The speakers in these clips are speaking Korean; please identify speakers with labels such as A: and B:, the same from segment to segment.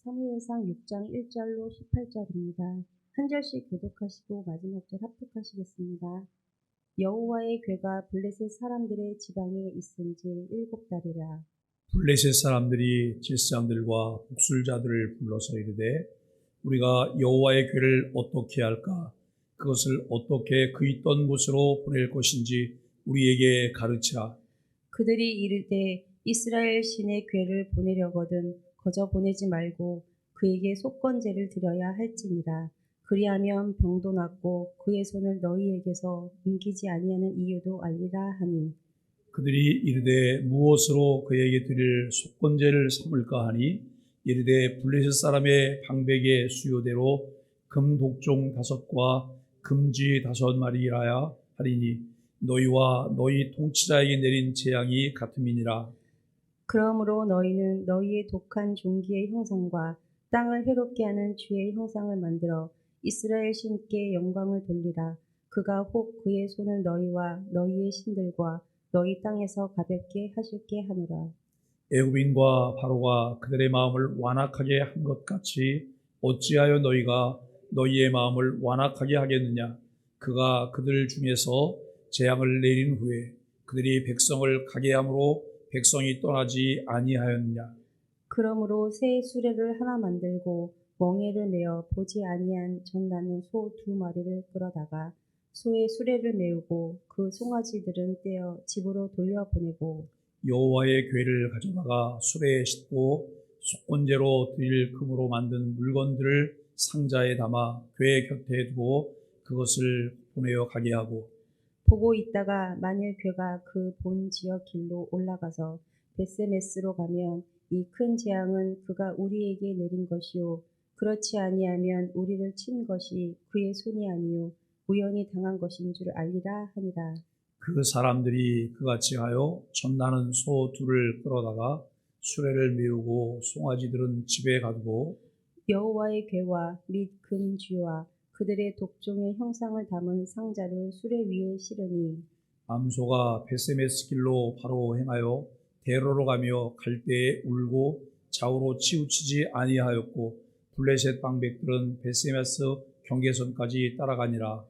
A: 사무엘상 6장 1절로 18절입니다. 한 절씩 교독하시고 마지막 절 합독하시겠습니다. 여호와의 궤가 블레셋 사람들의 지방에 있은 지 7달이라.
B: 블레셋 사람들이 제사장들과 복술자들을 불러서 이르되 우리가 여호와의 궤를 어떻게 할까? 그것을 어떻게 그 있던 곳으로 보낼 것인지 우리에게 가르치라.
A: 그들이 이르되 이스라엘 신의 궤를 보내려거든 거저 보내지 말고 그에게 속건제를 드려야 할지니라. 그리하면 병도 낫고 그의 손을 너희에게서 옮기지 아니하는 이유도 알리라 하니.
B: 그들이 이르되 무엇으로 그에게 드릴 속건제를 삼을까 하니 이르되 블레셋 사람의 방백의 수요대로 금 독종 5과 금쥐 5마리라야 하리니 너희와 너희 통치자에게 내린 재앙이 같음이니라.
A: 그러므로 너희는 너희의 독한 종기의 형상과 땅을 해롭게 하는 쥐의 형상을 만들어 이스라엘 신께 영광을 돌리라. 그가 혹 그의 손을 너희와 너희의 신들과 너희 땅에서 가볍게 하실게 하노라.
B: 애굽인과 바로가 그들의 마음을 완악하게 한 것 같이 어찌하여 너희가 너희의 마음을 완악하게 하겠느냐? 그가 그들 중에서 재앙을 내린 후에 그들이 백성을 가게 함으로 백성이 떠나지 아니하였느냐?
A: 그러므로 새 수레를 하나 만들고 멍에를 메어 보지 아니한 젖나는 소 2마리를 끌어다가 소의 수레를 메우고 그 송아지들은 떼어 집으로 돌려보내고
B: 여호와의 궤를 가져다가 수레에 싣고 속건제로 드릴 금으로 만든 물건들을 상자에 담아 궤 곁에 두고 그것을 보내어 가게 하고
A: 보고 있다가 만일 궤가 그 본 지역 길로 올라가서 베세메스로 가면 이 큰 재앙은 그가 우리에게 내린 것이요 그렇지 아니하면 우리를 친 것이 그의 손이 아니요 우연히 당한 것인 줄 알리라 하니라.
B: 그 사람들이 그같이 하여 젖나는 소 2를 끌어다가 수레를 메우고 송아지들은 집에 가두고
A: 여호와의 궤와 및 금쥐와 그들의 독종의 형상을 담은 상자를 수레 위에 실으니
B: 암소가 베세메스 길로 바로 행하여 대로로 가며 갈 때에 울고 좌우로 치우치지 아니하였고 블레셋 방백들은 베세메스 경계선까지 따라가니라.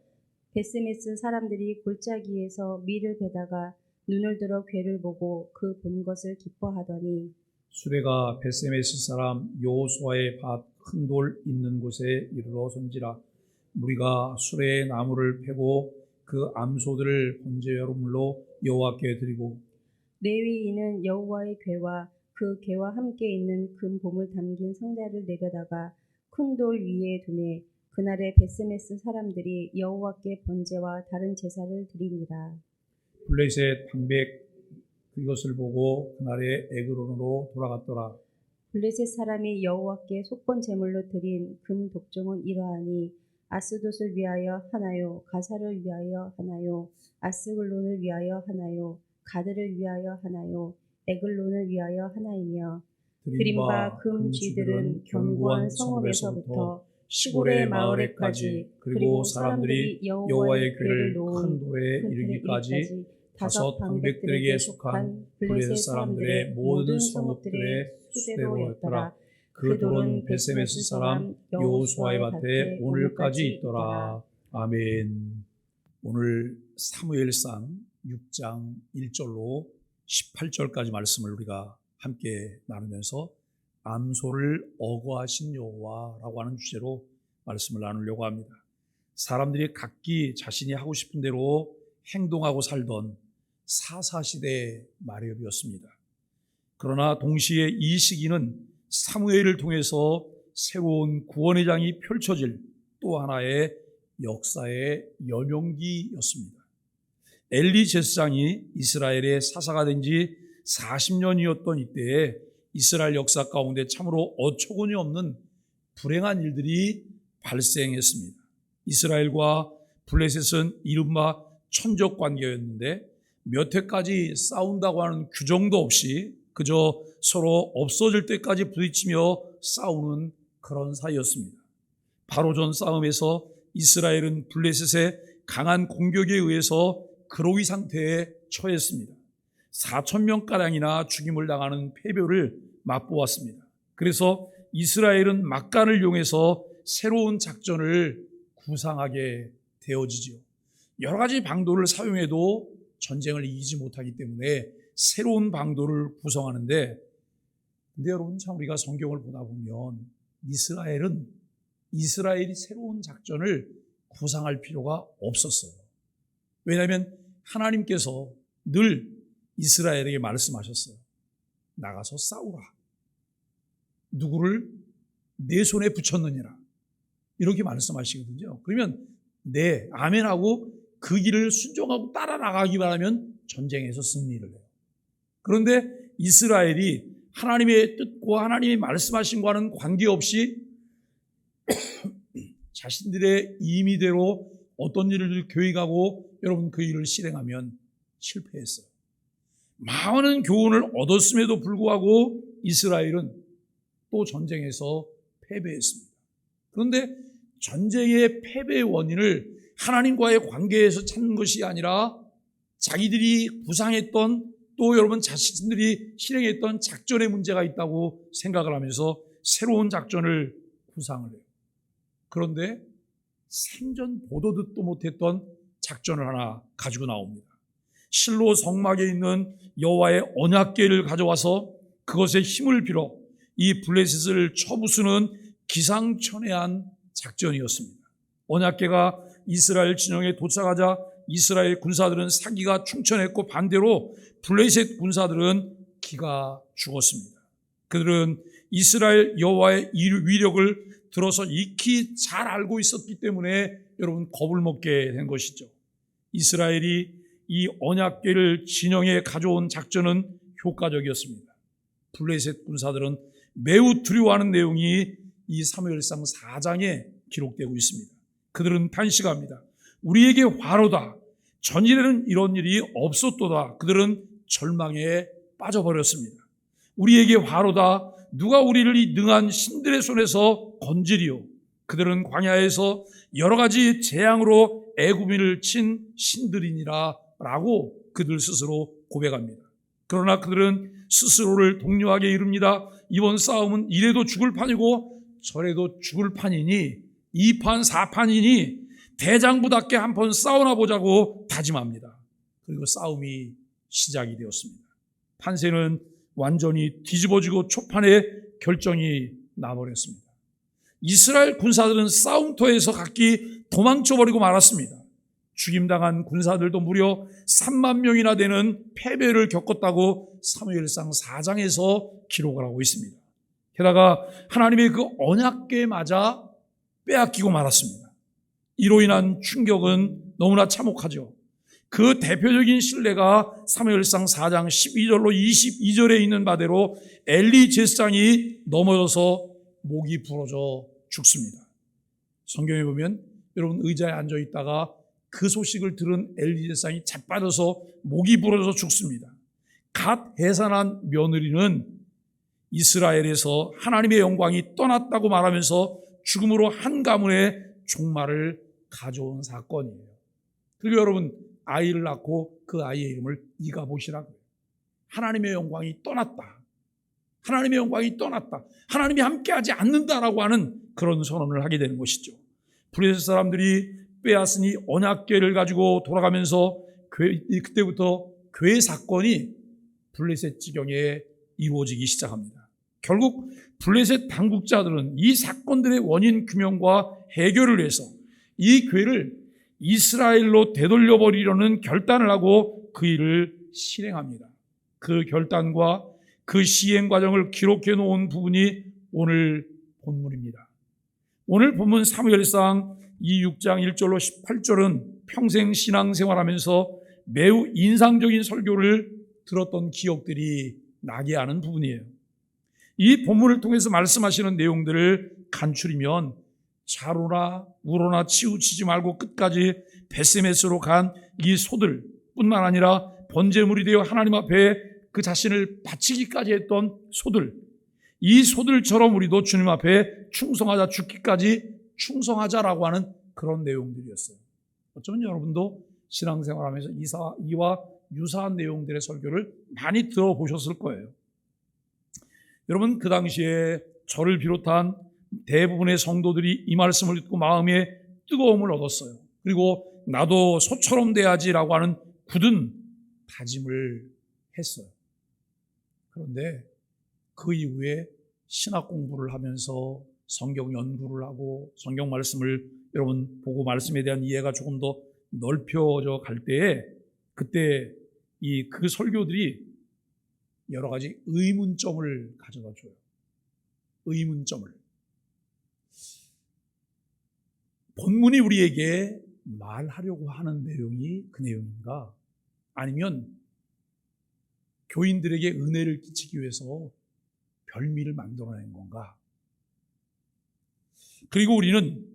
A: 베스메스 사람들이 골짜기에서 밀을 베다가 눈을 들어 궤를 보고 그 본 것을 기뻐하더니
B: 수레가 베세메스 사람 여호수아의 밭 큰 돌 있는 곳에 이르러 선지라. 무리가 수레의 나무를 패고 그 암소들을 번제물로 여호와께 드리고
A: 레위인은 여호와의 궤와 그 궤와 함께 있는 금봄을 담긴 상자를 내려다가 큰 돌 위에 두매 그날에 베스메스 사람들이 여호와께 번제와 다른 제사를 드리니라.
B: 블레셋 방백 그것을 보고 그날에 에그론으로 돌아갔더라.
A: 블레셋 사람이 여호와께 속건 제물로 드린 금 독종은 이러하니 아스돗을 위하여 하나요, 가사를 위하여 하나요, 아스글론을 위하여 하나요, 가드를 위하여 하나요, 에글론을 위하여 하나이며 드린 바 금 쥐들은 견고한 성읍에서부터 시골의 마을에까지 그리고 사람들이 여호와의 궤를 놓은
B: 큰 돌에 이르기까지 5 방백들에게 속한 블레셋 사람들의 모든 성읍들의 수대로였더라. 그 돌은 베세메스 사람 여호수아의 밭에 오늘까지 있더라. 아멘. 오늘 사무엘상 6장 1절로 18절까지 말씀을 우리가 함께 나누면서 암소를 어거하신 여호와라고 하는 주제로 말씀을 나누려고 합니다. 사람들이 각기 자신이 하고 싶은 대로 행동하고 살던 사사시대의 마렵이었습니다. 그러나 동시에 이 시기는 사무엘을 통해서 새로운 구원의 장이 펼쳐질 또 하나의 역사의 여명기였습니다. 엘리 제사장이 이스라엘의 사사가 된 지 40년이었던 이때에 이스라엘 역사 가운데 참으로 어처구니 없는 불행한 일들이 발생했습니다. 이스라엘과 블레셋은 이른바 천적 관계였는데 몇 해까지 싸운다고 하는 규정도 없이 그저 서로 없어질 때까지 부딪히며 싸우는 그런 사이였습니다. 바로 전 싸움에서 이스라엘은 블레셋의 강한 공격에 의해서 그로기 상태에 처했습니다. 4,000명가량이나 죽임을 당하는 패배를 맛보았습니다. 그래서 이스라엘은 막간을 이용해서 새로운 작전을 구상하게 되어지죠. 여러 가지 방도를 사용해도 전쟁을 이기지 못하기 때문에 새로운 방도를 구성하는데, 근데 여러분 참 우리가 성경을 보다 보면 이스라엘이 새로운 작전을 구상할 필요가 없었어요. 왜냐하면 하나님께서 늘 이스라엘에게 말씀하셨어요. 나가서 싸우라. 누구를 내 손에 붙였느니라. 이렇게 말씀하시거든요. 그러면 네, 아멘하고 그 길을 순종하고 따라 나가기 바라면 전쟁에서 승리를 해요. 그런데 이스라엘이 하나님의 뜻과 하나님이 말씀하신 것과는 관계없이 자신들의 임의대로 어떤 일을 계획하고 여러분 그 일을 실행하면 실패했어요. 많은 교훈을 얻었음에도 불구하고 이스라엘은 또 전쟁에서 패배했습니다. 그런데 전쟁의 패배의 원인을 하나님과의 관계에서 찾는 것이 아니라 자기들이 구상했던 또 여러분 자신들이 실행했던 작전에 문제가 있다고 생각을 하면서 새로운 작전을 구상을 해요. 그런데 생전 보도 듣도 못했던 작전을 하나 가지고 나옵니다. 실로 성막에 있는 여호와의 언약궤를 가져와서 그것에 힘을 빌어 이 블레셋을 쳐부수는 기상천외한 작전이었습니다. 언약궤가 이스라엘 진영에 도착하자 이스라엘 군사들은 사기가 충천했고 반대로 블레셋 군사들은 기가 죽었습니다. 그들은 이스라엘 여호와의 위력을 들어서 익히 잘 알고 있었기 때문에 여러분 겁을 먹게 된 것이죠. 이스라엘이 이 언약궤를 진영에 가져온 작전은 효과적이었습니다. 블레셋 군사들은 매우 두려워하는 내용이 이 사무엘상 4장에 기록되고 있습니다. 그들은 탄식합니다. 우리에게 화로다. 전일에는 이런 일이 없었도다. 그들은 절망에 빠져버렸습니다. 우리에게 화로다. 누가 우리를 이 능한 신들의 손에서 건지리요. 그들은 광야에서 여러 가지 재앙으로 애굽인을 친 신들이니라 라고 그들 스스로 고백합니다. 그러나 그들은 스스로를 독려하게 이릅니다. 이번 싸움은 이래도 죽을 판이고 저래도 죽을 판이니 2판 4판이니 대장부답게 한번 싸우나 보자고 다짐합니다. 그리고 싸움이 시작이 되었습니다. 판세는 완전히 뒤집어지고 초판에 결정이 나버렸습니다. 이스라엘 군사들은 싸움터에서 각기 도망쳐버리고 말았습니다. 죽임당한 군사들도 무려 3만 명이나 되는 패배를 겪었다고 사무엘상 4장에서 기록을 하고 있습니다. 게다가 하나님의 그 언약궤 맞아 빼앗기고 말았습니다. 이로 인한 충격은 너무나 참혹하죠. 그 대표적인 신뢰가 사무엘상 4장 12절로 22절에 있는 바대로 엘리 제사장이 넘어져서 목이 부러져 죽습니다. 성경에 보면 여러분 의자에 앉아 있다가 그 소식을 들은 엘리 제사장이 자빠져서 목이 부러져 죽습니다. 갓 해산한 며느리는 이스라엘에서 하나님의 영광이 떠났다고 말하면서 죽음으로 한 가문의 종말을 가져온 사건이에요. 그리고 여러분 아이를 낳고 그 아이의 이름을 이가봇이라고 해요. 하나님의 영광이 떠났다. 하나님의 영광이 떠났다. 하나님이 함께하지 않는다라고 하는 그런 선언을 하게 되는 것이죠. 블레셋 사람들이 빼앗으니 언약궤를 가지고 돌아가면서 그때부터 궤 사건이 블레셋 지경에 이루어지기 시작합니다. 결국 블레셋 당국자들은 이 사건들의 원인 규명과 해결을 위해서 이 궤를 이스라엘로 되돌려버리려는 결단을 하고 그 일을 실행합니다. 그 결단과 그 시행 과정을 기록해 놓은 부분이 오늘 본문입니다. 오늘 본문 사무엘상 6장 1절로 18절은 평생 신앙생활하면서 매우 인상적인 설교를 들었던 기억들이 나게 하는 부분이에요. 이 본문을 통해서 말씀하시는 내용들을 간추리면 좌로나 우로나 치우치지 말고 끝까지 베세메스로 간 이 소들 뿐만 아니라 번제물이 되어 하나님 앞에 그 자신을 바치기까지 했던 소들, 이 소들처럼 우리도 주님 앞에 충성하자, 죽기까지 충성하자라고 하는 그런 내용들이었어요. 어쩌면 여러분도 신앙생활하면서 이와 유사한 내용들의 설교를 많이 들어보셨을 거예요. 여러분 그 당시에 저를 비롯한 대부분의 성도들이 이 말씀을 듣고 마음에 뜨거움을 얻었어요. 그리고 나도 소처럼 돼야지라고 하는 굳은 다짐을 했어요. 그런데 그 이후에 신학 공부를 하면서 성경 연구를 하고 성경 말씀을 여러분 보고 말씀에 대한 이해가 조금 더 넓혀져 갈 때에 그때 그 설교들이 여러 가지 의문점을 가져다 줘요. 의문점을. 본문이 우리에게 말하려고 하는 내용이 그 내용인가? 아니면 교인들에게 은혜를 끼치기 위해서 별미를 만들어낸 건가? 그리고 우리는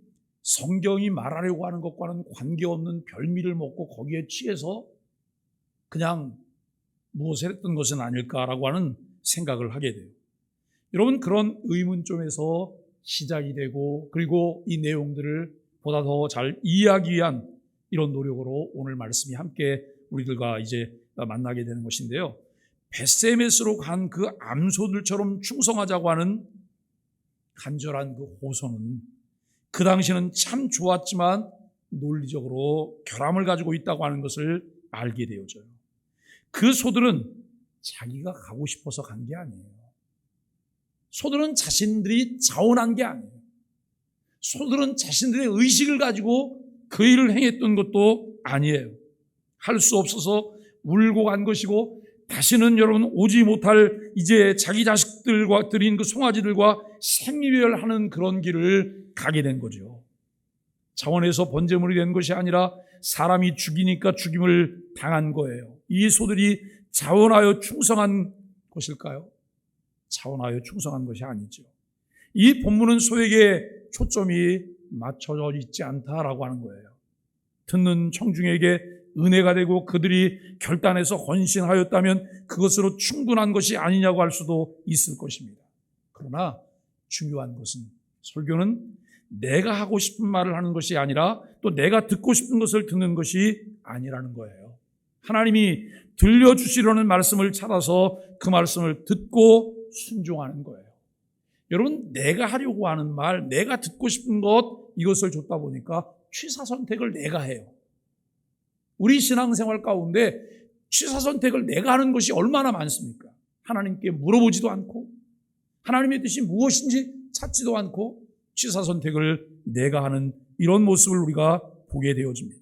B: 성경이 말하려고 하는 것과는 관계없는 별미를 먹고 거기에 취해서 그냥 무엇을 했던 것은 아닐까라고 하는 생각을 하게 돼요. 여러분, 그런 의문점에서 시작이 되고 그리고 이 내용들을 보다 더 잘 이해하기 위한 이런 노력으로 오늘 말씀이 함께 우리들과 이제 만나게 되는 것인데요. 벳세메스로 간 그 암소들처럼 충성하자고 하는 간절한 그 호소는 그 당시는 참 좋았지만 논리적으로 결함을 가지고 있다고 하는 것을 알게 되어져요. 그 소들은 자기가 가고 싶어서 간 게 아니에요. 소들은 자신들이 자원한 게 아니에요. 소들은 자신들의 의식을 가지고 그 일을 행했던 것도 아니에요. 할 수 없어서 울고 간 것이고 다시는 여러분 오지 못할 이제 자기 자식들과 드린 그 송아지들과 생이별하는 그런 길을 가게 된 거죠. 자원에서 번제물이 된 것이 아니라 사람이 죽이니까 죽임을 당한 거예요. 이 소들이 자원하여 충성한 것일까요? 자원하여 충성한 것이 아니죠. 이 본문은 소에게 초점이 맞춰져 있지 않다라고 하는 거예요. 듣는 청중에게 은혜가 되고 그들이 결단해서 헌신하였다면 그것으로 충분한 것이 아니냐고 할 수도 있을 것입니다. 그러나 중요한 것은 설교는 내가 하고 싶은 말을 하는 것이 아니라 또 내가 듣고 싶은 것을 듣는 것이 아니라는 거예요. 하나님이 들려주시려는 말씀을 찾아서 그 말씀을 듣고 순종하는 거예요. 여러분, 내가 하려고 하는 말, 내가 듣고 싶은 것, 이것을 줬다 보니까 취사 선택을 내가 해요. 우리 신앙생활 가운데 취사 선택을 내가 하는 것이 얼마나 많습니까? 하나님께 물어보지도 않고 하나님의 뜻이 무엇인지 찾지도 않고 취사 선택을 내가 하는 이런 모습을 우리가 보게 되어집니다.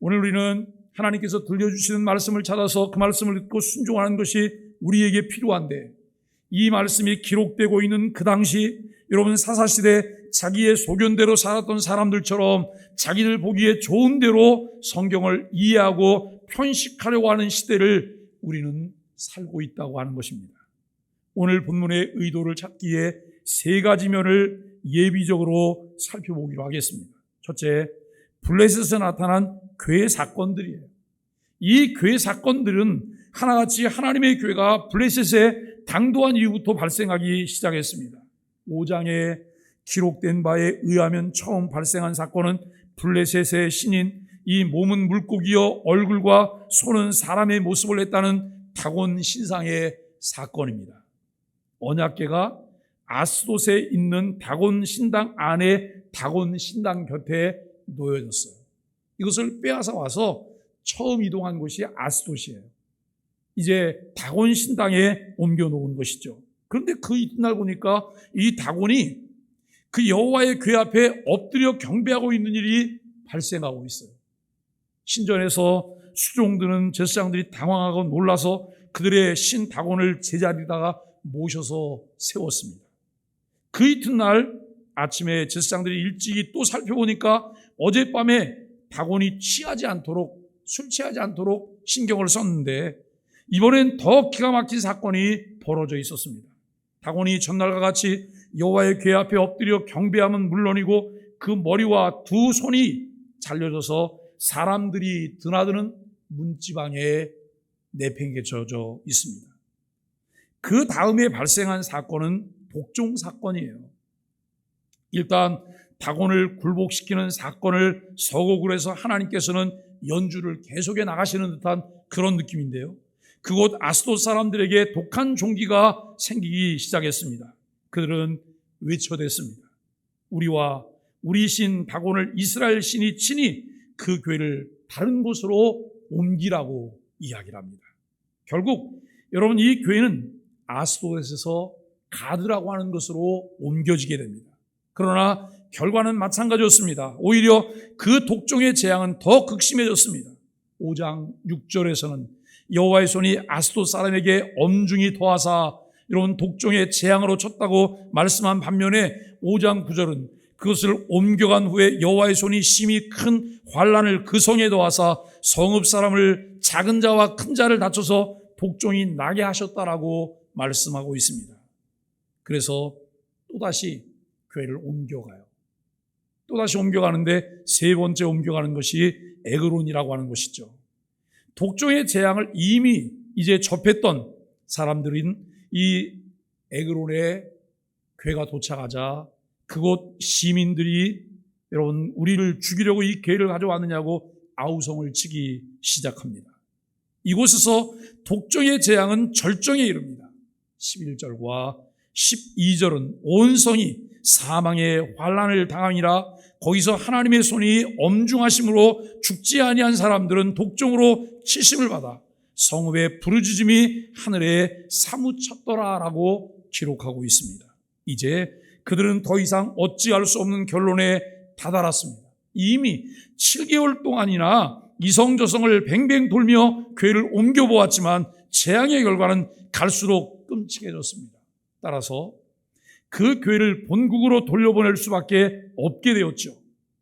B: 오늘 우리는 하나님께서 들려주시는 말씀을 찾아서 그 말씀을 듣고 순종하는 것이 우리에게 필요한데 이 말씀이 기록되고 있는 그 당시 여러분 사사시대 자기의 소견대로 살았던 사람들처럼 자기들 보기에 좋은 대로 성경을 이해하고 편식하려고 하는 시대를 우리는 살고 있다고 하는 것입니다. 오늘 본문의 의도를 찾기에 세 가지 면을 예비적으로 살펴보기로 하겠습니다. 첫째, 블레셋에서 나타난 교회 사건들이에요. 이 교회 사건들은 하나같이 하나님의 교회가 블레셋에 당도한 이후부터 발생하기 시작했습니다. 5장에 기록된 바에 의하면 처음 발생한 사건은 블레셋의 신인 이 몸은 물고기여 얼굴과 손은 사람의 모습을 했다는 다곤 신상의 사건입니다. 언약궤가 아스돗에 있는 다곤 신당 안에 다곤 신당 곁에 놓여졌어요. 이것을 빼앗아 와서 처음 이동한 곳이 아스돗이에요. 이제 다곤 신당에 옮겨 놓은 것이죠. 그런데 그 이튿날 보니까 이 다곤이 그 여호와의 궤 앞에 엎드려 경배하고 있는 일이 발생하고 있어요. 신전에서 수종드는 제사장들이 당황하고 놀라서 그들의 신 다곤을 제자리에다가 모셔서 세웠습니다. 그 이튿날 아침에 제사장들이 일찍이 또 살펴보니까 어젯밤에 다곤이 취하지 않도록 술 취하지 않도록 신경을 썼는데 이번엔 더 기가 막힌 사건이 벌어져 있었습니다. 다곤이 전날과 같이 여호와의 궤 앞에 엎드려 경배함은 물론이고 그 머리와 두 손이 잘려져서 사람들이 드나드는 문지방에 내팽개쳐져 있습니다. 그 다음에 발생한 사건은 복종 사건이에요. 일단 다곤을 굴복시키는 사건을 서곡으로 해서 하나님께서는 연주를 계속해 나가시는 듯한 그런 느낌인데요. 그곳 아스돗 사람들에게 독한 종기가 생기기 시작했습니다. 그들은 외쳐댔습니다. 우리와 우리 신 다곤을 이스라엘 신이 친히 그 교회를 다른 곳으로 옮기라고 이야기를 합니다. 결국 여러분, 이 교회는 아스도렛에서 가드라고 하는 것으로 옮겨지게 됩니다. 그러나 결과는 마찬가지였습니다. 오히려 그 독종의 재앙은 더 극심해졌습니다. 5장 6절에서는 여호와의 손이 아스돗 사람에게 엄중히 더하사 이런 독종의 재앙으로 쳤다고 말씀한 반면에 5장 9절은 그것을 옮겨간 후에 여호와의 손이 심히 큰 환난을 그 성에 더하사 성읍 사람을 작은 자와 큰 자를 다쳐서 독종이 나게 하셨다라고 말씀하고 있습니다. 그래서 또다시 교회를 옮겨가요. 또다시 옮겨가는데 세 번째 옮겨가는 것이 에그론이라고 하는 곳이죠. 독종의 재앙을 이미 이제 접했던 사람들인 이 에그론에 교회가 도착하자 그곳 시민들이 여러분, 우리를 죽이려고 이 교회를 가져왔느냐고 아우성을 치기 시작합니다. 이곳에서 독종의 재앙은 절정에 이릅니다. 11절과 12절은 온 성이 사망의 환난을 당함이라 거기서 하나님의 손이 엄중하심으로 죽지 아니한 사람들은 독종으로 치심을 받아 성읍의 부르짖음이 하늘에 사무쳤더라라고 기록하고 있습니다. 이제 그들은 더 이상 어찌할 수 없는 결론에 다다랐습니다. 이미 7개월 동안이나 이성저성을 뱅뱅 돌며 교회를 옮겨보았지만 재앙의 결과는 갈수록 끔찍해졌습니다. 따라서 그 교회를 본국으로 돌려보낼 수밖에 없게 되었죠.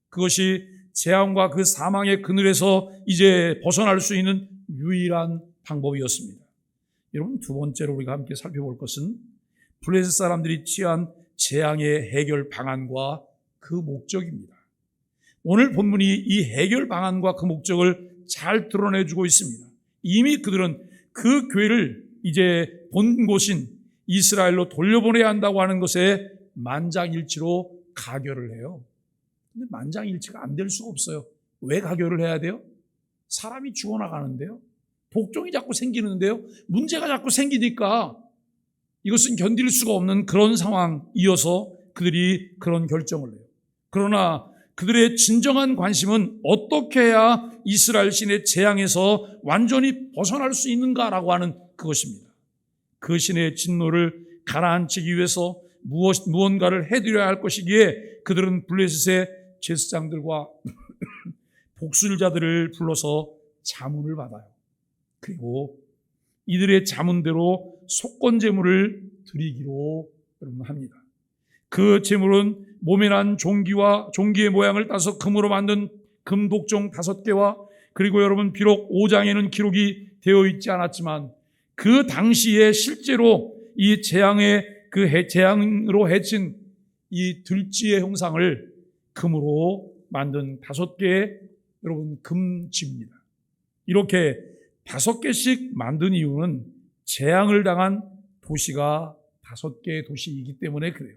B: 그것이 재앙과 그 사망의 그늘에서 이제 벗어날 수 있는 유일한 방법이었습니다. 여러분, 두 번째로 우리가 함께 살펴볼 것은 블레셋 사람들이 취한 재앙의 해결 방안과 그 목적입니다. 오늘 본문이 이 해결 방안과 그 목적을 잘 드러내주고 있습니다. 이미 그들은 그 교회를 이제 본 곳인 이스라엘로 돌려보내야 한다고 하는 것에 만장일치로 가결을 해요. 근데 만장일치가 안 될 수가 없어요. 왜 가결을 해야 돼요? 사람이 죽어나가는데요. 독종이 자꾸 생기는데요. 문제가 자꾸 생기니까 이것은 견딜 수가 없는 그런 상황이어서 그들이 그런 결정을 해요. 그러나 그들의 진정한 관심은 어떻게 해야 이스라엘 신의 재앙에서 완전히 벗어날 수 있는가라고 하는 그것입니다. 그 신의 진노를 가라앉히기 위해서 무언가를 해드려야 할 것이기에 그들은 블레셋의 제사장들과 복술자들을 불러서 자문을 받아요. 그리고 이들의 자문대로 속건제물을 드리기로 합니다. 그 제물은 몸에 난 종기의 모양을 따서 금으로 만든 금독종 5개와 그리고 여러분, 비록 5장에는 기록이 되어 있지 않았지만 그 당시에 실제로 이 재앙으로 해친 이 들쥐의 형상을 금으로 만든 5개의 여러분 금쥐입니다. 이렇게 5개씩 만든 이유는 재앙을 당한 도시가 5개의 도시이기 때문에 그래요.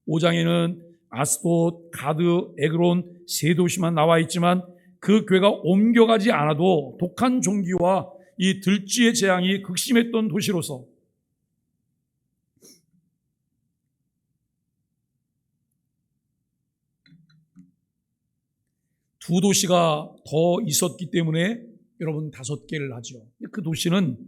B: 5장에는 아스돗, 가드, 에그론 3도시만 나와 있지만 그 교회가 옮겨가지 않아도 독한 종기와 이 들쥐의 재앙이 극심했던 도시로서 두 도시가 더 있었기 때문에 여러분 5개를 하죠. 그 도시는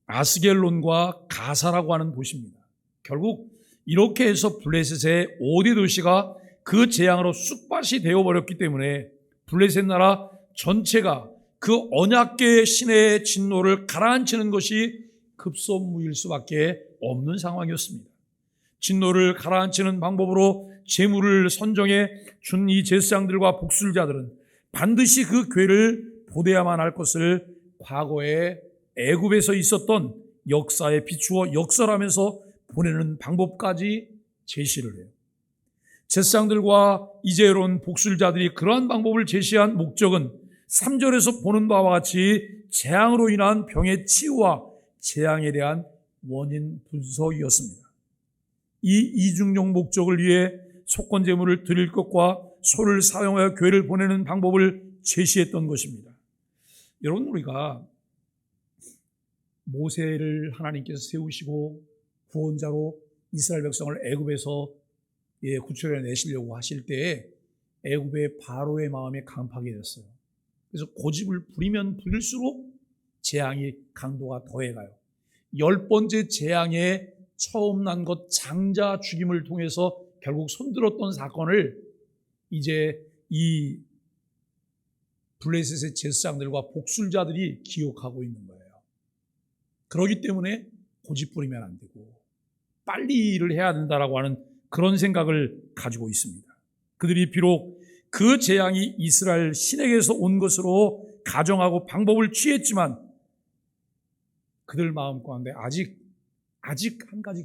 B: 아스겔론과 가사라고 하는 도시입니다. 결국 이렇게 해서 블레셋의 5대 도시가 그 재앙으로 쑥밭이 되어버렸기 때문에 블레셋 나라 전체가 그 언약궤의 신의 진노를 가라앉히는 것이 급선무일 수밖에 없는 상황이었습니다. 진노를 가라앉히는 방법으로 제물을 선정해 준 이 제사장들과 복술자들은 반드시 그 궤를 보내야만 할 것을 과거에 애굽에서 있었던 역사에 비추어 역설하면서 보내는 방법까지 제시를 해요. 제사장들과 이제론 복술자들이 그러한 방법을 제시한 목적은 3절에서 보는 바와 같이 재앙으로 인한 병의 치유와 재앙에 대한 원인 분석이었습니다. 이 이중용 목적을 위해 속건제물을 드릴 것과 소를 사용하여 교회를 보내는 방법을 제시했던 것입니다. 여러분, 우리가 모세를 하나님께서 세우시고 구원자로 이스라엘 백성을 애굽에서 구출해 내시려고 하실 때에 애굽의 바로의 마음에 강팍이 됐어요. 그래서 고집을 부리면 부릴수록 재앙이 강도가 더해가요. 10번째 재앙에 처음 난 것 장자 죽임을 통해서 결국 손들었던 사건을 이제 이 블레셋의 제사장들과 복술자들이 기억하고 있는 거예요. 그렇기 때문에 고집 부리면 안 되고 빨리 일을 해야 된다라고 하는 그런 생각을 가지고 있습니다. 그들이 비록 그 재앙이 이스라엘 신에게서 온 것으로 가정하고 방법을 취했지만 그들 마음 가운데 아직 한 가지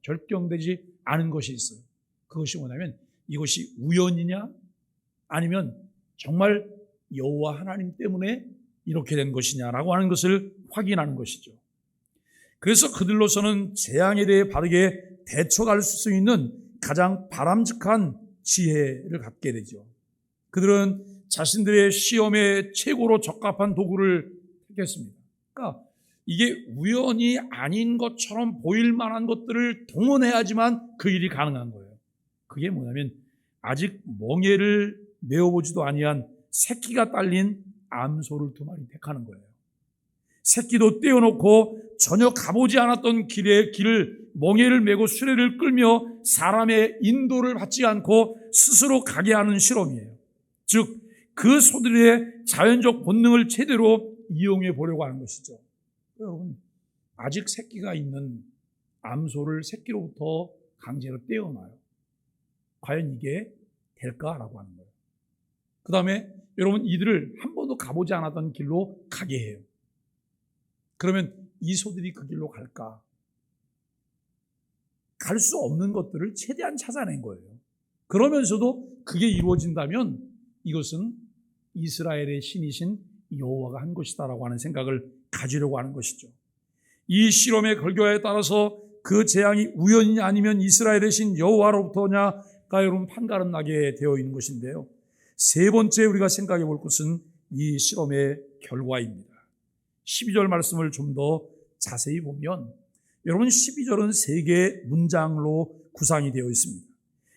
B: 결정되지 않은 것이 있어요. 그것이 뭐냐면 이것이 우연이냐 아니면 정말 여호와 하나님 때문에 이렇게 된 것이냐라고 하는 것을 확인하는 것이죠. 그래서 그들로서는 재앙에 대해 바르게 대처할 수 있는 가장 바람직한 지혜를 갖게 되죠. 그들은 자신들의 시험에 최고로 적합한 도구를 택했습니다. 그러니까 이게 우연이 아닌 것처럼 보일 만한 것들을 동원해야지만 그 일이 가능한 거예요. 그게 뭐냐면 아직 멍에를 메어보지도 아니한 새끼가 딸린 암소를 2마리 택하는 거예요. 새끼도 떼어놓고 전혀 가보지 않았던 길을 멍에를 메고 수레를 끌며 사람의 인도를 받지 않고 스스로 가게 하는 실험이에요. 즉, 그 소들의 자연적 본능을 제대로 이용해 보려고 하는 것이죠. 여러분, 아직 새끼가 있는 암소를 새끼로부터 강제로 떼어놔요. 과연 이게 될까라고 하는 거예요. 그 다음에 여러분, 이들을 한 번도 가보지 않았던 길로 가게 해요. 그러면 이 소들이 그 길로 갈까? 갈 수 없는 것들을 최대한 찾아낸 거예요. 그러면서도 그게 이루어진다면 이것은 이스라엘의 신이신 여호와가 한 것이다라고 하는 생각을 가지려고 하는 것이죠. 이 실험의 결과에 따라서 그 재앙이 우연이냐 아니면 이스라엘의 신 여호와로부터냐가 여러분 판가름 나게 되어 있는 것인데요. 3번째 우리가 생각해 볼 것은 이 실험의 결과입니다. 12절 말씀을 좀 더 자세히 보면 여러분 12절은 3개의 문장으로 구성이 되어 있습니다.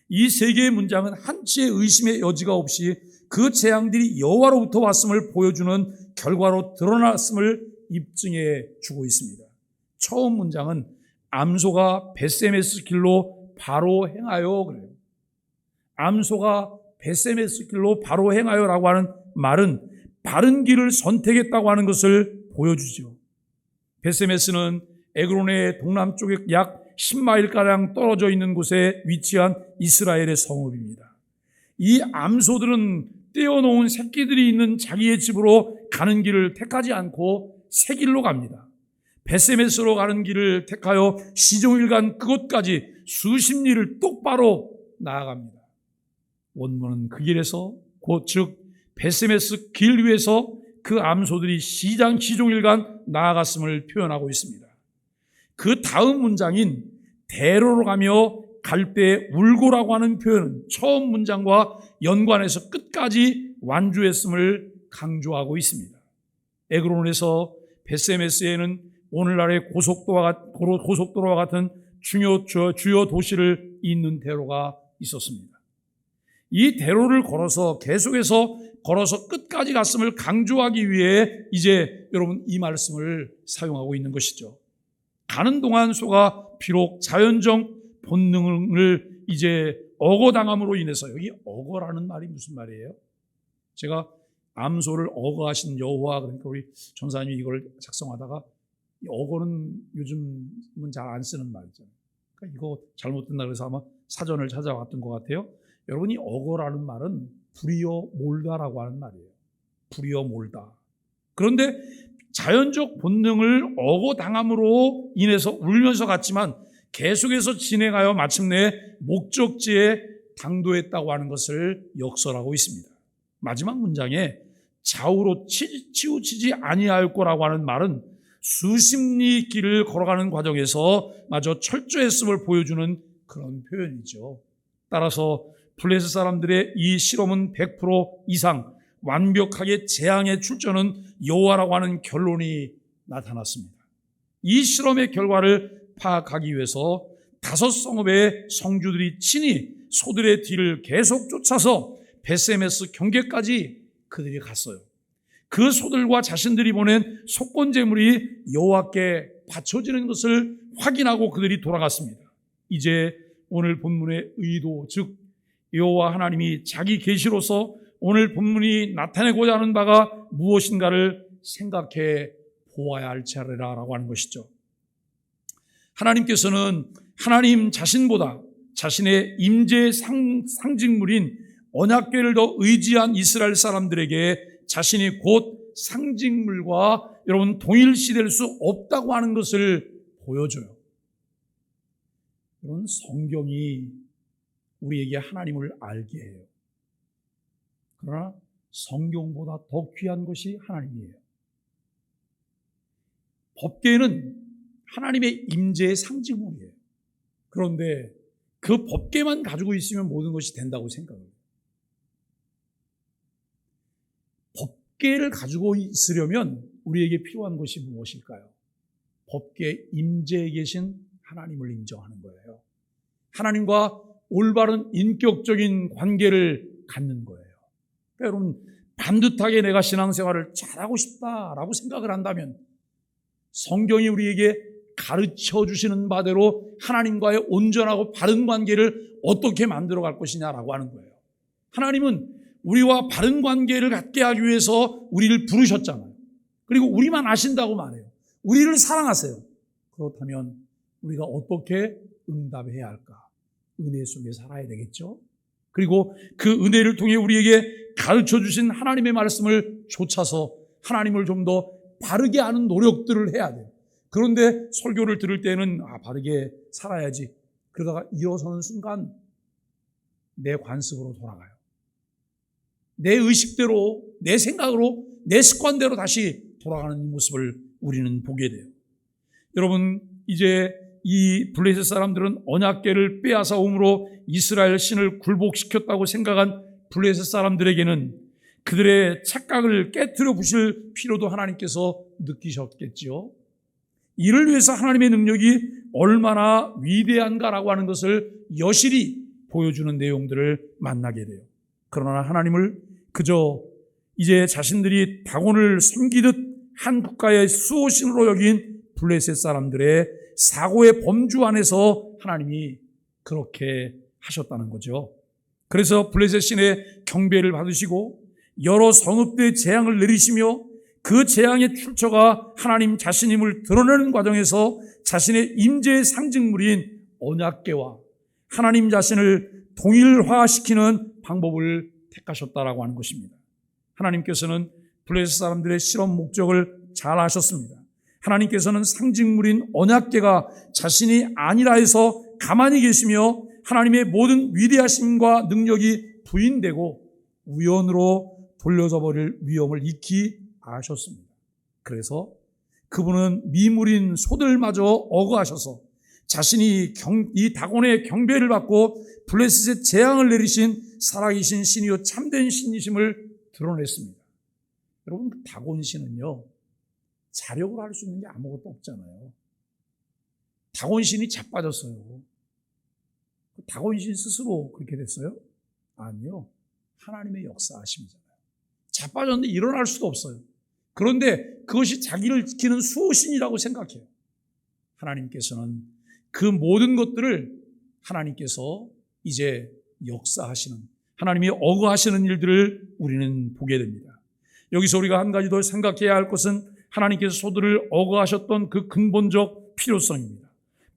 B: 이 3개의 문장은 한치의 의심의 여지가 없이 그 재앙들이 여호와로부터 왔음을 보여주는 결과로 드러났음을 입증해 주고 있습니다. 처음 문장은 암소가 벳세메스 길로 바로 행하여 그래요. 암소가 벳세메스 길로 바로 행하여라고 하는 말은 바른 길을 선택했다고 하는 것을 보여주죠. 벳세메스는 에그론의 동남쪽에 약 10마일가량 떨어져 있는 곳에 위치한 이스라엘의 성읍입니다. 이 암소들은 떼어놓은 새끼들이 있는 자기의 집으로 가는 길을 택하지 않고 새 길로 갑니다. 벳세메스로 가는 길을 택하여 시종일관 그곳까지 수십 리를 똑바로 나아갑니다. 원문은 그 길에서 즉 벳세메스 길 위에서 그 암소들이 시종일관 나아갔음을 표현하고 있습니다. 그 다음 문장인 대로로 가며 갈 때 울고라고 하는 표현은 처음 문장과 연관해서 끝까지 완주했음을 강조하고 있습니다. 에그론에서 벳세메스에는 오늘날의 고속도로와 같은 주요 도시를 잇는 대로가 있었습니다. 이 대로를 계속해서 걸어서 끝까지 갔음을 강조하기 위해 이제 여러분 이 말씀을 사용하고 있는 것이죠. 가는 동안 소가 비록 자연적 본능을 이제 억어당함으로 인해서, 여기 억어라는 말이 무슨 말이에요? 제가 암소를 억어하신 여호와, 그러니까 우리 전사님이 이걸 작성하다가 억어는 요즘은 잘 안 쓰는 말이잖아요. 그러니까 이거 잘못된다 그래서 아마 사전을 찾아왔던 것 같아요. 여러분이 억어라는 말은 불이어 몰다라고 하는 말이에요. 불이어 몰다. 그런데 자연적 본능을 억어당함으로 인해서 울면서 갔지만 계속해서 진행하여 마침내 목적지에 당도했다고 하는 것을 역설하고 있습니다. 마지막 문장에 좌우로 치우치지 아니할 거라고 하는 말은 수십 리 길을 걸어가는 과정에서 마저 철저했음을 보여주는 그런 표현이죠. 따라서 블레셋 사람들의 이 실험은 100% 이상 완벽하게 재앙의 출처는 여호와라고 하는 결론이 나타났습니다. 이 실험의 결과를 파악하기 위해서 5성읍의 성주들이 친히 소들의 뒤를 계속 쫓아서 베세메스 경계까지 그들이 갔어요. 그 소들과 자신들이 보낸 속건 제물이 여호와께 바쳐지는 것을 확인하고 그들이 돌아갔습니다. 이제 오늘 본문의 의도, 즉 여호와 하나님이 자기 계시로서 오늘 본문이 나타내고자 하는 바가 무엇인가를 생각해 보아야 할 차례라고 하는 것이죠. 하나님께서는 하나님 자신보다 자신의 임재의 상징물인 언약궤를 더 의지한 이스라엘 사람들에게 자신이 곧 상징물과 여러분 동일시될 수 없다고 하는 것을 보여줘요. 여러분, 성경이 우리에게 하나님을 알게 해요. 그러나 성경보다 더 귀한 것이 하나님이에요. 법궤는 하나님의 임재의 상징물이에요. 그런데 그 법궤만 가지고 있으면 모든 것이 된다고 생각해요. 법궤를 가지고 있으려면 우리에게 필요한 것이 무엇일까요? 법궤 임재에 계신 하나님을 인정하는 거예요. 하나님과 올바른 인격적인 관계를 갖는 거예요. 그러니까 여러분, 반듯하게 내가 신앙생활을 잘하고 싶다라고 생각을 한다면 성경이 우리에게 가르쳐 주시는 바대로 하나님과의 온전하고 바른 관계를 어떻게 만들어 갈 것이냐라고 하는 거예요. 하나님은 우리와 바른 관계를 갖게 하기 위해서 우리를 부르셨잖아요. 그리고 우리만 아신다고 말해요. 우리를 사랑하세요. 그렇다면 우리가 어떻게 응답해야 할까? 은혜 속에 살아야 되겠죠. 그리고 그 은혜를 통해 우리에게 가르쳐 주신 하나님의 말씀을 좇아서 하나님을 좀 더 바르게 아는 노력들을 해야 돼요. 그런데 설교를 들을 때는 바르게 살아야지. 그러다가 일어서는 순간 내 관습으로 돌아가요. 내 의식대로, 내 생각으로, 내 습관대로 다시 돌아가는 모습을 우리는 보게 돼요. 여러분, 이제 이 블레셋 사람들은 언약궤를 빼앗아 옴으로 이스라엘 신을 굴복시켰다고 생각한 블레셋 사람들에게는 그들의 착각을 깨트려 부실 필요도 하나님께서 느끼셨겠지요. 이를 위해서 하나님의 능력이 얼마나 위대한가라고 하는 것을 여실히 보여주는 내용들을 만나게 돼요. 그러나 하나님을 그저 이제 자신들이 다곤을 섬기듯 한 국가의 수호신으로 여긴 블레셋 사람들의 사고의 범주 안에서 하나님이 그렇게 하셨다는 거죠. 그래서 블레셋 신의 경배를 받으시고 여러 성읍들의 재앙을 내리시며 그 재앙의 출처가 하나님 자신임을 드러내는 과정에서 자신의 임재의 상징물인 언약궤와 하나님 자신을 동일화시키는 방법을 택하셨다라고 하는 것입니다. 하나님께서는 블레셋 사람들의 실험 목적을 잘 아셨습니다. 하나님께서는 상징물인 언약궤가 자신이 아니라 해서 가만히 계시며 하나님의 모든 위대하심과 능력이 부인되고 우연으로 돌려져 버릴 위험을 익히 아셨습니다. 그래서 그분은 미물인 소들마저 억어하셔서 자신이 이 다곤의 경배를 받고 블레셋의 재앙을 내리신 살아계신 신이요 참된 신이심을 드러냈습니다. 여러분, 그 다곤 신은요, 자력으로 할 수 있는 게 아무것도 없잖아요. 다곤 신이 자빠졌어요. 다곤 신 스스로 그렇게 됐어요? 아니요. 하나님의 역사하심이잖아요. 자빠졌는데 일어날 수도 없어요. 그런데 그것이 자기를 지키는 수호신이라고 생각해요. 하나님께서는 그 모든 것들을 하나님께서 이제 역사하시는, 하나님이 어거하시는 일들을 우리는 보게 됩니다. 여기서 우리가 한 가지 더 생각해야 할 것은 하나님께서 소들을 어거하셨던 그 근본적 필요성입니다.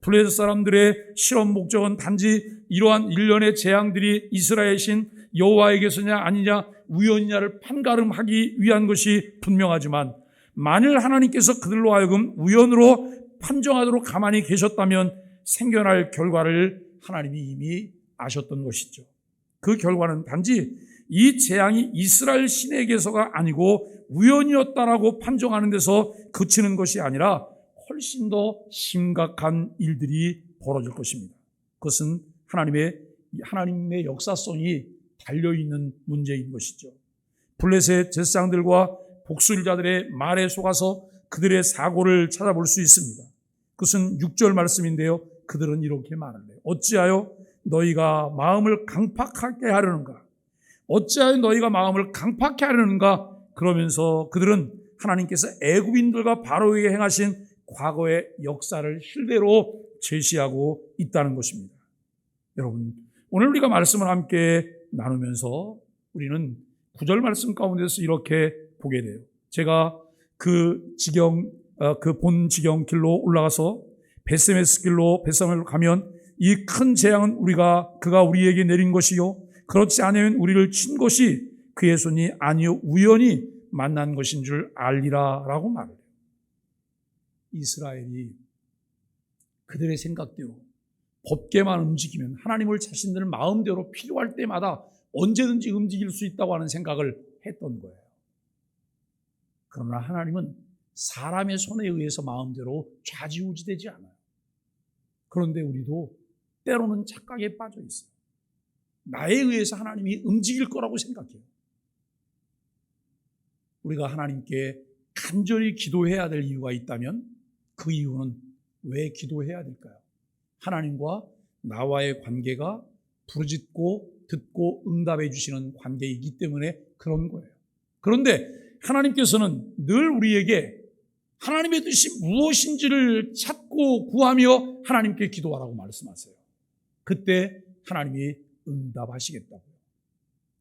B: 블레셋 사람들의 실험 목적은 단지 이러한 일련의 재앙들이 이스라엘 신 여호와에게서냐 아니냐 우연이냐를 판가름하기 위한 것이 분명하지만 만일 하나님께서 그들로 하여금 우연으로 판정하도록 가만히 계셨다면 생겨날 결과를 하나님이 이미 아셨던 것이죠. 그 결과는 단지 이 재앙이 이스라엘 신에게서가 아니고 우연이었다라고 판정하는 데서 그치는 것이 아니라 훨씬 더 심각한 일들이 벌어질 것입니다. 그것은 하나님의 역사성이 달려있는 문제인 것이죠. 블레셋 제사장들과 복술자들의 말에 속아서 그들의 사고를 찾아볼 수 있습니다. 그것은 6절 말씀인데요. 그들은 이렇게 말을 해요. 어찌하여 너희가 마음을 강팍하게 하려는가? 어찌하여 너희가 마음을 강팍하게 하려는가? 그러면서 그들은 하나님께서 애굽인들과 바로에게 행하신 과거의 역사를 실대로 제시하고 있다는 것입니다. 여러분, 오늘 우리가 말씀을 함께 나누면서 우리는 9절 말씀 가운데서 이렇게 보게 돼요. 제가 그 본 지경 길로 올라가서 벳세메스 길로 벳사멜로 가면 이 큰 재앙은 그가 우리에게 내린 것이요, 그렇지 않으면 우리를 친 것이 그의 손이 아니요 우연히 만난 것인 줄 알리라 라고 말해요. 이스라엘이 그들의 생각대로 법계만 움직이면 하나님을 자신들 마음대로 필요할 때마다 언제든지 움직일 수 있다고 하는 생각을 했던 거예요. 그러나 하나님은 사람의 손에 의해서 마음대로 좌지우지되지 않아요. 그런데 우리도 때로는 착각에 빠져 있어요. 나에 의해서 하나님이 움직일 거라고 생각해요. 우리가 하나님께 간절히 기도해야 될 이유가 있다면 그 이유는 왜 기도해야 될까요? 하나님과 나와의 관계가 부르짖고 듣고 응답해 주시는 관계이기 때문에 그런 거예요. 그런데 하나님께서는 늘 우리에게 하나님의 뜻이 무엇인지를 찾고 구하며 하나님께 기도하라고 말씀하세요. 그때 하나님이 응답하시겠다고요.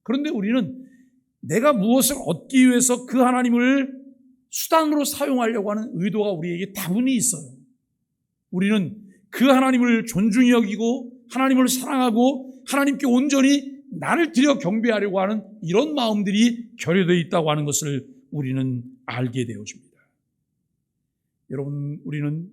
B: 그런데 우리는 내가 무엇을 얻기 위해서 그 하나님을 수단으로 사용하려고 하는 의도가 우리에게 다분히 있어요. 우리는 그 하나님을 존중히 여기고 하나님을 사랑하고 하나님께 온전히 나를 드려 경배하려고 하는 이런 마음들이 결여되어 있다고 하는 것을 우리는 알게 되어집니다. 여러분, 우리는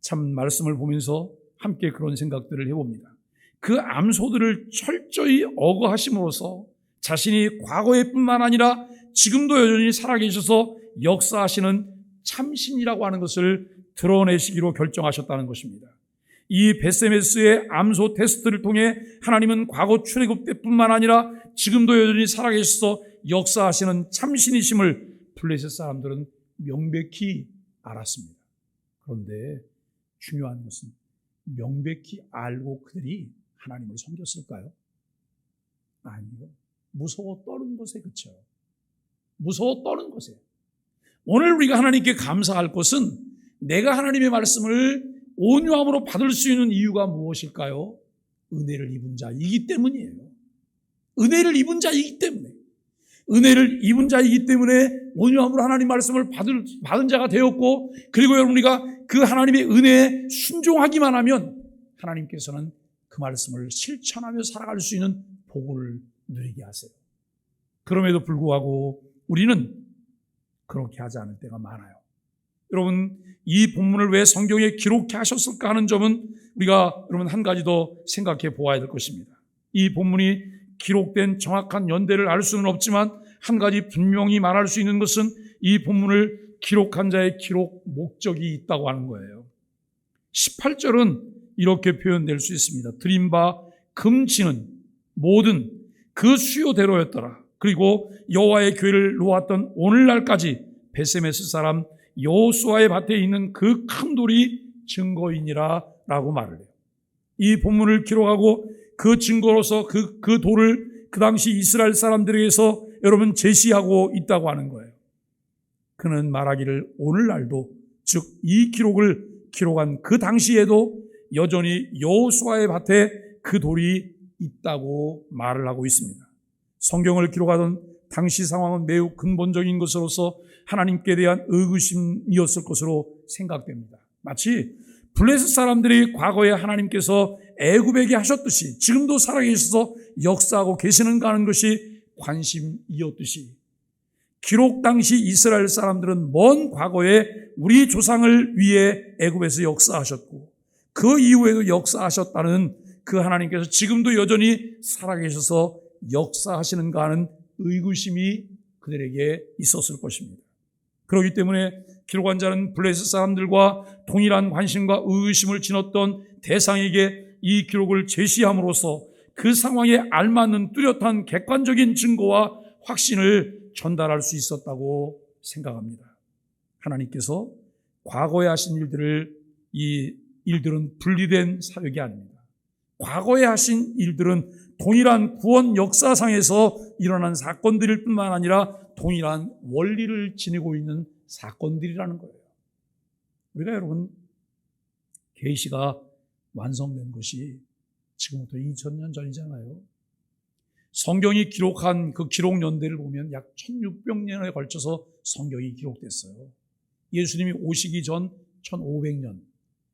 B: 참 말씀을 보면서 함께 그런 생각들을 해봅니다. 그 암소들을 철저히 억어하심으로써 자신이 과거에 뿐만 아니라 지금도 여전히 살아계셔서 역사하시는 참신이라고 하는 것을 드러내시기로 결정하셨다는 것입니다. 이 벳세메스의 암소 테스트를 통해 하나님은 과거 출애굽 때뿐만 아니라 지금도 여전히 살아계셔서 역사하시는 참신이심을 블레셋 사람들은 명백히 알았습니다. 그런데 중요한 것은 명백히 알고 그들이 하나님을 섬겼을까요? 아니요. 무서워 떠는 것에 그쳐요. 무서워 떠는 것에. 오늘 우리가 하나님께 감사할 것은 내가 하나님의 말씀을 온유함으로 받을 수 있는 이유가 무엇일까요? 은혜를 입은 자이기 때문이에요. 은혜를 입은 자이기 때문에. 은혜를 입은 자이기 때문에 온유함으로 하나님 말씀을 받은 자가 되었고, 그리고 여러분 우리가 그 하나님의 은혜에 순종하기만 하면 하나님께서는 그 말씀을 실천하며 살아갈 수 있는 복을 누리게 하세요. 그럼에도 불구하고 우리는 그렇게 하지 않을 때가 많아요. 여러분, 이 본문을 왜 성경에 기록해 하셨을까 하는 점은 우리가 여러분 한 가지 더 생각해 보아야 될 것입니다. 이 본문이 기록된 정확한 연대를 알 수는 없지만 한 가지 분명히 말할 수 있는 것은 이 본문을 기록한 자의 기록 목적이 있다고 하는 거예요. 18절은 이렇게 표현될 수 있습니다. 드린 바 금치는 모든 그 수요대로였더라. 그리고 여호와의 교회를 놓았던 오늘날까지 벳세메스 사람 여호수아의 밭에 있는 그 큰 돌이 증거이니라 라고 말을 해요. 이 본문을 기록하고 그 증거로서 그 돌을 그 당시 이스라엘 사람들에게서 여러분 제시하고 있다고 하는 거예요. 그는 말하기를 오늘날도, 즉 이 기록을 기록한 그 당시에도 여전히 여호수아의 밭에 그 돌이 있다고 말을 하고 있습니다. 성경을 기록하던 당시 상황은 매우 근본적인 것으로서 하나님께 대한 의구심이었을 것으로 생각됩니다. 마치 블레셋 사람들이 과거에 하나님께서 애굽에게 하셨듯이 지금도 살아계셔서 역사하고 계시는가 하는 것이 관심이었듯이, 기록 당시 이스라엘 사람들은 먼 과거에 우리 조상을 위해 애굽에서 역사하셨고 그 이후에도 역사하셨다는 그 하나님께서 지금도 여전히 살아계셔서 역사하시는가 하는 의구심이 그들에게 있었을 것입니다. 그렇기 때문에 기록한 자는 블레셋 사람들과 동일한 관심과 의구심을 지녔던 대상에게 이 기록을 제시함으로써 그 상황에 알맞는 뚜렷한 객관적인 증거와 확신을 전달할 수 있었다고 생각합니다. 하나님께서 과거에 하신 일들을 이 일들은 분리된 사역이 아닙니다. 과거에 하신 일들은 동일한 구원 역사상에서 일어난 사건들일 뿐만 아니라 동일한 원리를 지니고 있는 사건들이라는 거예요. 우리가 여러분 계시가 완성된 것이 지금부터 2000년 전이잖아요. 성경이 기록한 그 기록 연대를 보면 약 1600년에 걸쳐서 성경이 기록됐어요. 예수님이 오시기 전 1500년,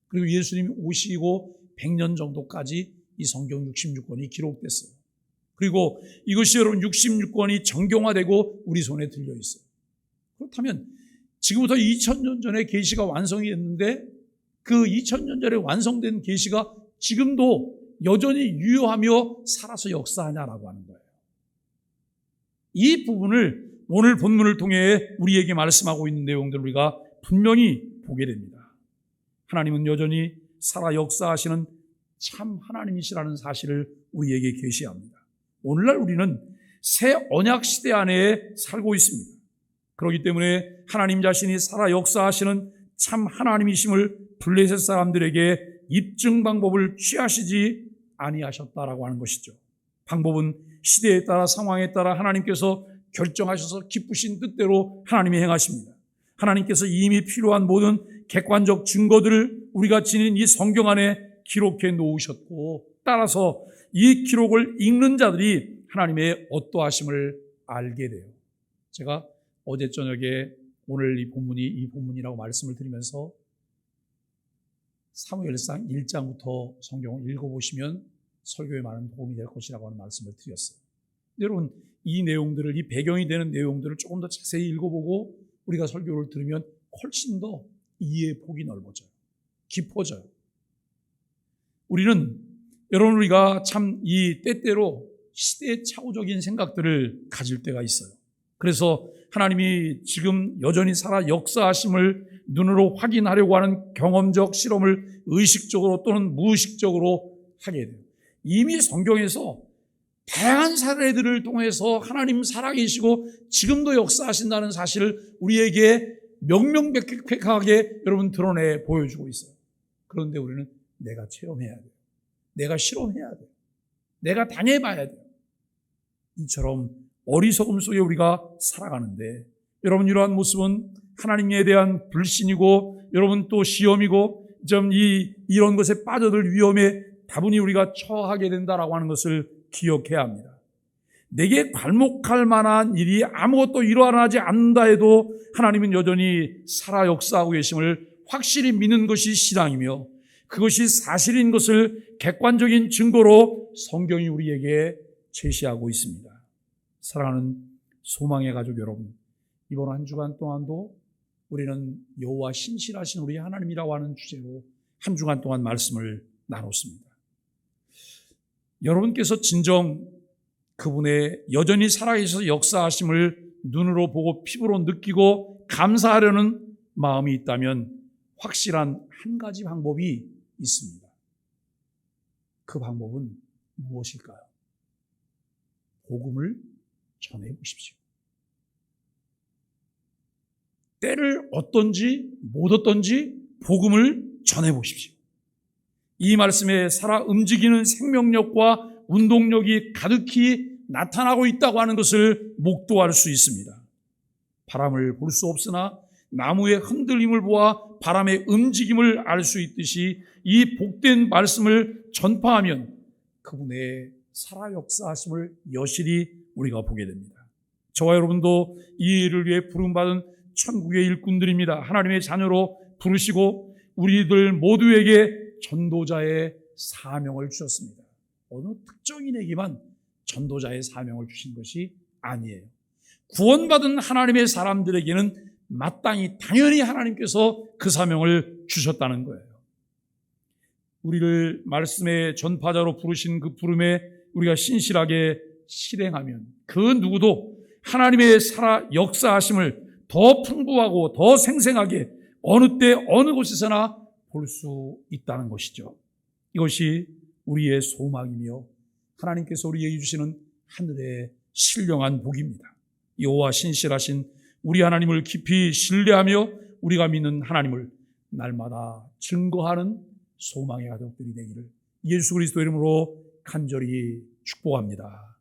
B: 그리고 예수님이 오시고 100년 정도까지 이 성경 66권이 기록됐어요. 그리고 이것이 여러분 66권이 정경화되고 우리 손에 들려 있어요. 그렇다면 지금부터 2000년 전에 계시가 완성이 됐는데 그 2000년 전에 완성된 계시가 지금도 여전히 유효하며 살아서 역사하냐라고 하는 거예요. 이 부분을 오늘 본문을 통해 우리에게 말씀하고 있는 내용들을 우리가 분명히 보게 됩니다. 하나님은 여전히 살아 역사하시는 참 하나님이시라는 사실을 우리에게 계시합니다. 오늘날 우리는 새 언약 시대 안에 살고 있습니다. 그렇기 때문에 하나님 자신이 살아 역사하시는 참 하나님이심을 블레셋 사람들에게 입증 방법을 취하시지 아니하셨다라고 하는 것이죠. 방법은 시대에 따라 상황에 따라 하나님께서 결정하셔서 기쁘신 뜻대로 하나님이 행하십니다. 하나님께서 이미 필요한 모든 객관적 증거들을 우리가 지닌 이 성경 안에 기록해 놓으셨고, 따라서 이 기록을 읽는 자들이 하나님의 어떠하심을 알게 돼요. 제가 어제 저녁에 오늘 이 본문이라고 말씀을 드리면서 사무엘상 1장부터 성경을 읽어보시면 설교에 많은 도움이 될 것이라고 하는 말씀을 드렸어요. 여러분, 이 내용들을, 이 배경이 되는 내용들을 조금 더 자세히 읽어보고 우리가 설교를 들으면 훨씬 더 이해의 폭이 넓어져요. 깊어져요. 우리가 참 이 때때로 시대의 착오적인 생각들을 가질 때가 있어요. 그래서 하나님이 지금 여전히 살아 역사하심을 눈으로 확인하려고 하는 경험적 실험을 의식적으로 또는 무의식적으로 하게 돼요. 이미 성경에서 다양한 사례들을 통해서 하나님 살아계시고 지금도 역사하신다는 사실을 우리에게 명명백백하게 여러분 드러내 보여주고 있어요. 그런데 우리는 내가 체험해야 돼요. 내가 실험해야 돼요. 내가 당해봐야 돼요. 이처럼 어리석음 속에 우리가 살아가는데, 여러분 이러한 모습은 하나님에 대한 불신이고, 여러분 또 시험이고, 이런 것에 빠져들 위험에 다분히 우리가 처하게 된다라고 하는 것을 기억해야 합니다. 내게 괄목할 만한 일이 아무것도 일어나지 않는다 해도 하나님은 여전히 살아 역사하고 계심을 확실히 믿는 것이 신앙이며, 그것이 사실인 것을 객관적인 증거로 성경이 우리에게 제시하고 있습니다. 사랑하는 소망의 가족 여러분, 이번 한 주간 동안도 우리는 여호와 신실하신 우리 하나님이라고 하는 주제로 한 주간 동안 말씀을 나눴습니다. 여러분께서 진정 그분의 여전히 살아계셔서 역사하심을 눈으로 보고 피부로 느끼고 감사하려는 마음이 있다면 확실한 한 가지 방법이 있습니다. 그 방법은 무엇일까요? 복음을 전해보십시오. 때를 어떤지 못 어떤지 복음을 전해보십시오. 이 말씀에 살아 움직이는 생명력과 운동력이 가득히 나타나고 있다고 하는 것을 목도할 수 있습니다. 바람을 볼 수 없으나 나무의 흔들림을 보아 바람의 움직임을 알 수 있듯이 이 복된 말씀을 전파하면 그분의 살아 역사하심을 여실히 우리가 보게 됩니다. 저와 여러분도 이 일을 위해 부름받은 천국의 일꾼들입니다. 하나님의 자녀로 부르시고 우리들 모두에게 전도자의 사명을 주셨습니다. 어느 특정인에게만 전도자의 사명을 주신 것이 아니에요. 구원받은 하나님의 사람들에게는 마땅히 당연히 하나님께서 그 사명을 주셨다는 거예요. 우리를 말씀의 전파자로 부르신 그 부름에 우리가 신실하게 실행하면 그 누구도 하나님의 살아 역사하심을 더 풍부하고 더 생생하게 어느 때 어느 곳에서나 볼 수 있다는 것이죠. 이것이 우리의 소망이며 하나님께서 우리에게 주시는 하늘의 신령한 복입니다. 여호와 신실하신 우리 하나님을 깊이 신뢰하며 우리가 믿는 하나님을 날마다 증거하는 소망의 가족들이 되기를 예수 그리스도 이름으로 간절히 축복합니다.